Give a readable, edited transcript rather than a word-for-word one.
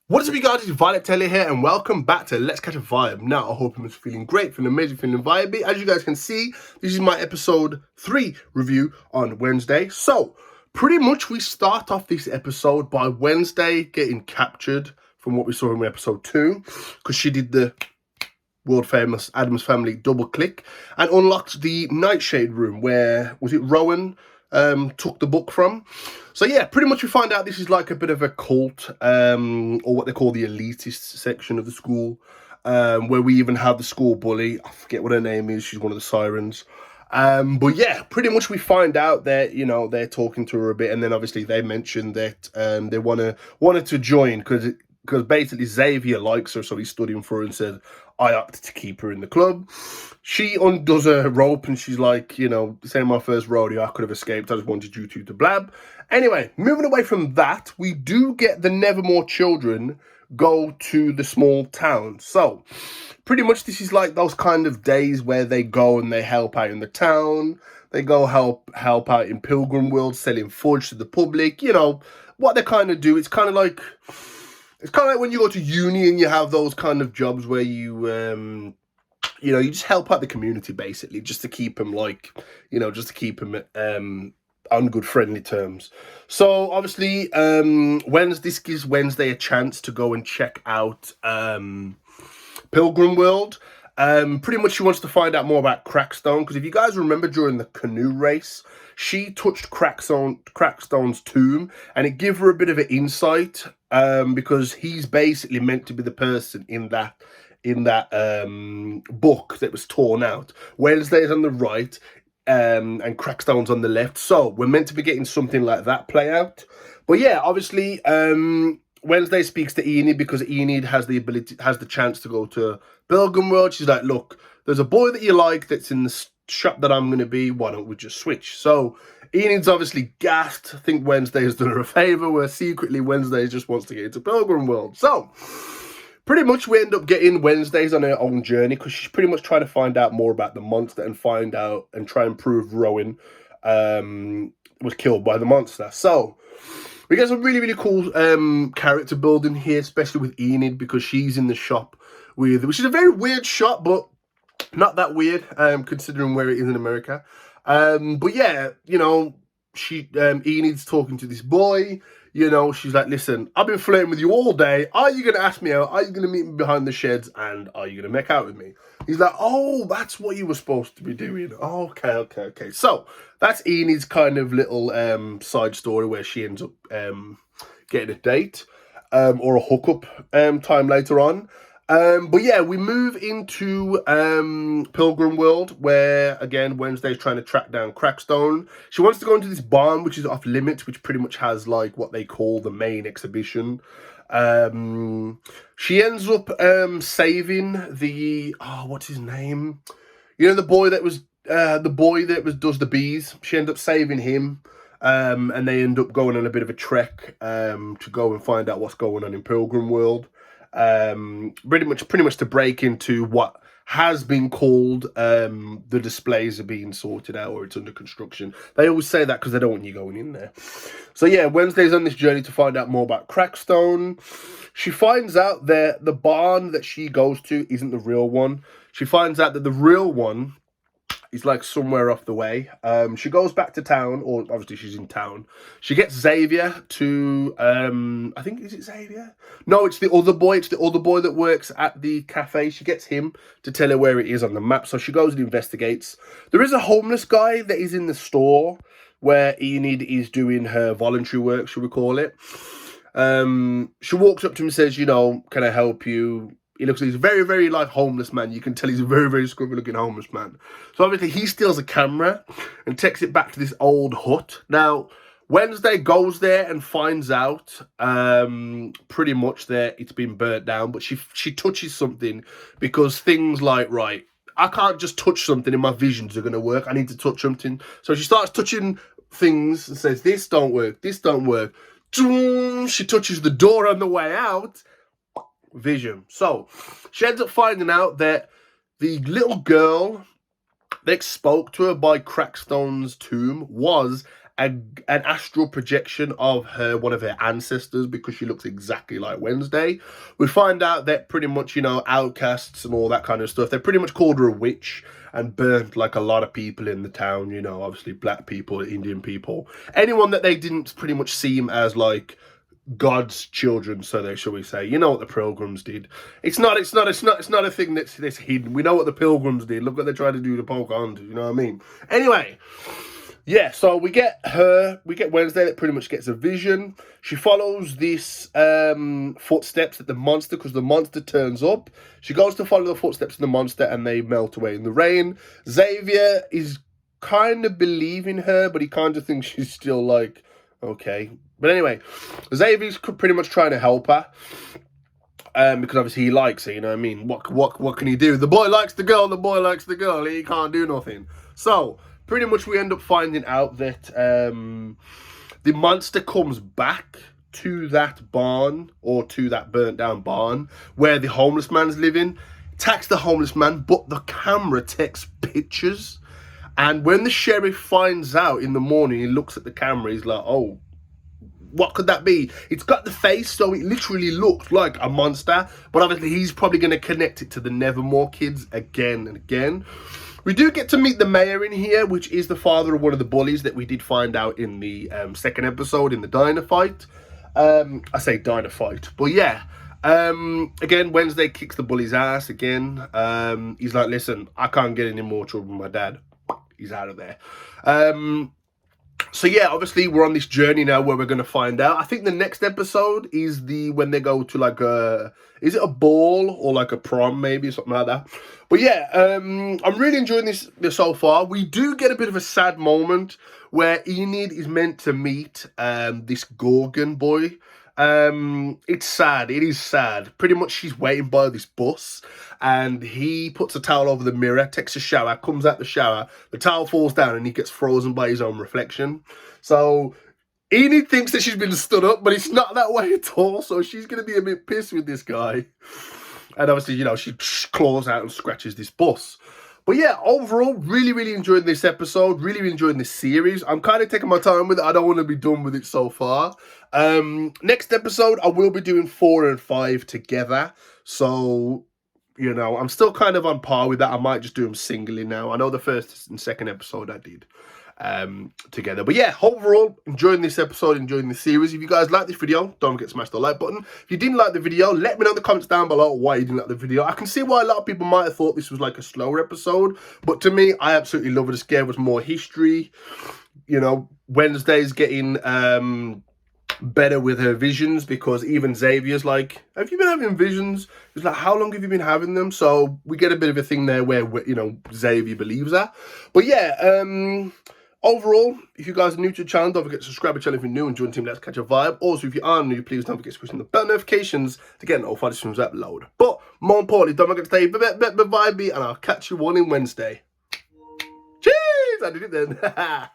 What is up, you guys? It's Violet Taylor here, and welcome back to Let's Catch a Vibe. Now, I hope everyone's feeling great, feeling amazing, feeling vibey. As you guys can see, this is my episode 3 review on Wednesday. So, pretty much we start off this episode by Wednesday getting captured from what we saw in episode 2, because she did the world famous Addams Family double click and unlocked the Nightshade room where, was it Rowan took the book from? So yeah, pretty much we find out this is like a bit of a cult, or what they call the elitist section of the school, where we even have the school bully. I forget what her name is. She's one of the sirens. But yeah, pretty much we find out that, you know, they're talking to her a bit, and then obviously they mentioned that they wanted to join because basically Xavier likes her, so he stood in for her and said, I opted to keep her in the club. She undoes her rope and she's like, you know, this ain't my first rodeo, I could have escaped, I just wanted you two to blab. Anyway, moving away from that, we do get the Nevermore children go to the small town. So, pretty much this is like those kind of days where they go and they help out in the town. They go help out in Pilgrim World, selling fudge to the public. You know, what they kind of do, it's kind of like when you go to uni and you have those kind of jobs where you, you know, you just help out the community basically, just to keep them like, you know, just to keep them on good friendly terms. So obviously, this gives Wednesday a chance to go and check out Pilgrim World. Pretty much she wants to find out more about Crackstone, because if you guys remember during the canoe race, she touched Crackstone's tomb, and it gave her a bit of an insight, because he's basically meant to be the person in that book that was torn out. Wednesday's on the right, and Crackstone's on the left, so we're meant to be getting something like that play out. But yeah, obviously, Wednesday speaks to Enid because Enid has the chance to go to Pilgrim World. She's like, look, there's a boy that you like that's in the shop that I'm going to be. Why don't we just switch? So Enid's obviously gassed. I think Wednesday has done her a favor, where secretly Wednesday just wants to get into Pilgrim World. So pretty much we end up getting Wednesdays on her own journey, because she's pretty much trying to find out more about the monster and find out and try and prove Rowan was killed by the monster. So we get some really, really cool character building here, especially with Enid, because she's in the shop which is a very weird shop, but not that weird, considering where it is in America. But yeah, you know, Enid's talking to this boy. You know, she's like, listen, I've been flirting with you all day. Are you going to ask me out? Are you going to meet me behind the sheds? And are you going to make out with me? He's like, oh, that's what you were supposed to be doing. Okay. So that's Enid's kind of little side story, where she ends up getting a date or a hookup time later on. But yeah, we move into Pilgrim World, where again Wednesday's trying to track down Crackstone. She wants to go into this barn which is off limits, which pretty much has like what they call the main exhibition. She ends up saving the what's his name? You know, the boy that does the bees. She ends up saving him. And they end up going on a bit of a trek to go and find out what's going on in Pilgrim World. Pretty much to break into what has been called the displays are being sorted out, or it's under construction. They always say that because they don't want you going in there. So yeah, Wednesday's on this journey to find out more about Crackstone. She finds out that the barn that she goes to isn't the real one. She finds out that the real one is like somewhere off the way. She goes back to town, or obviously she's in town. She gets Xavier to, I think, is it Xavier? No, it's the other boy. It's the other boy that works at the cafe. She gets him to tell her where it is on the map. So she goes and investigates. There is a homeless guy that is in the store where Enid is doing her voluntary work, shall we call it. She walks up to him and says, you know, can I help you? He looks like he's a very, very like homeless man. You can tell he's a very, very scruffy looking homeless man. So obviously he steals a camera and takes it back to this old hut. Now, Wednesday goes there and finds out pretty much that it's been burnt down, but she touches something, because things like, right, I can't just touch something and my visions are going to work. I need to touch something. So she starts touching things and says, this don't work, this don't work. She touches the door on the way out. Vision. So she ends up finding out that the little girl that spoke to her by Crackstone's tomb was an astral projection of one of her ancestors, because she looks exactly like Wednesday. We find out that pretty much, you know, outcasts and all that kind of stuff, they pretty much called her a witch and burnt like a lot of people in the town, you know, obviously black people, Indian people, anyone that they didn't pretty much seem as like God's children, so they, shall we say. You know what the Pilgrims did. It's not a thing that's hidden. We know what the Pilgrims did. Look what they tried to do to Pocahontas, you know what I mean? Anyway, yeah, so we get Wednesday that pretty much gets a vision. She follows this footsteps at the monster, because the monster turns up. She goes to follow the footsteps of the monster and they melt away in the rain. Xavier is kind of believing her, but he kind of thinks she's still like, okay. But anyway, Xavier's pretty much trying to help her. Because obviously he likes her, you know what I mean? What can he do? The boy likes the girl, he can't do nothing. So pretty much we end up finding out that the monster comes back to that barn, or to that burnt down barn where the homeless man's living, attacks the homeless man, but the camera takes pictures. And when the sheriff finds out in the morning, he looks at the camera, he's like, oh, what could that be? It's got the face, so it literally looks like a monster, but obviously he's probably going to connect it to the Nevermore kids again and again. We do get to meet the mayor in here, which is the father of one of the bullies that we did find out in the second episode in the diner fight. I say diner fight, but yeah. Again, Wednesday kicks the bully's ass again. He's like, listen, I can't get any more trouble with my dad. He's out of there. So yeah, obviously we're on this journey now where we're going to find out. I think the next episode is when they go to like is it a ball or like a prom, maybe, something like that. But yeah, I'm really enjoying this so far. We do get a bit of a sad moment where Enid is meant to meet this Gorgon boy. It's sad. It is sad. Pretty much she's waiting by this bus and he puts a towel over the mirror, takes a shower, comes out the shower, the towel falls down and he gets frozen by his own reflection. So Enid thinks that she's been stood up, but it's not that way at all. So she's going to be a bit pissed with this guy. And obviously, you know, she claws out and scratches this bus. But yeah, overall, really, really enjoying this episode. Really, really enjoying this series. I'm kind of taking my time with it. I don't want to be done with it so far. Next episode, I will be doing 4 and 5 together. So, you know, I'm still kind of on par with that. I might just do them singly now. I know the first and second episode I did together. But yeah, overall, enjoying this episode, enjoying this series. If you guys like this video, don't forget to smash the like button. If you didn't like the video, let me know in the comments down below why you didn't like the video. I can see why a lot of people might have thought this was like a slower episode, but to me, I absolutely love it. This gave us more history. You know, Wednesday's getting better with her visions, because even Xavier's like, have you been having visions? He's like, how long have you been having them? So we get a bit of a thing there where, you know, Xavier believes her. But yeah, overall, if you guys are new to the channel, don't forget to subscribe to the channel if you're new and join the team. Let's catch a vibe. Also, if you are new, please don't forget to push on the bell notifications to get notified as soon as I upload. But more importantly, don't forget to stay vibey, and I'll catch you all in Wednesday. Cheers! I did it then.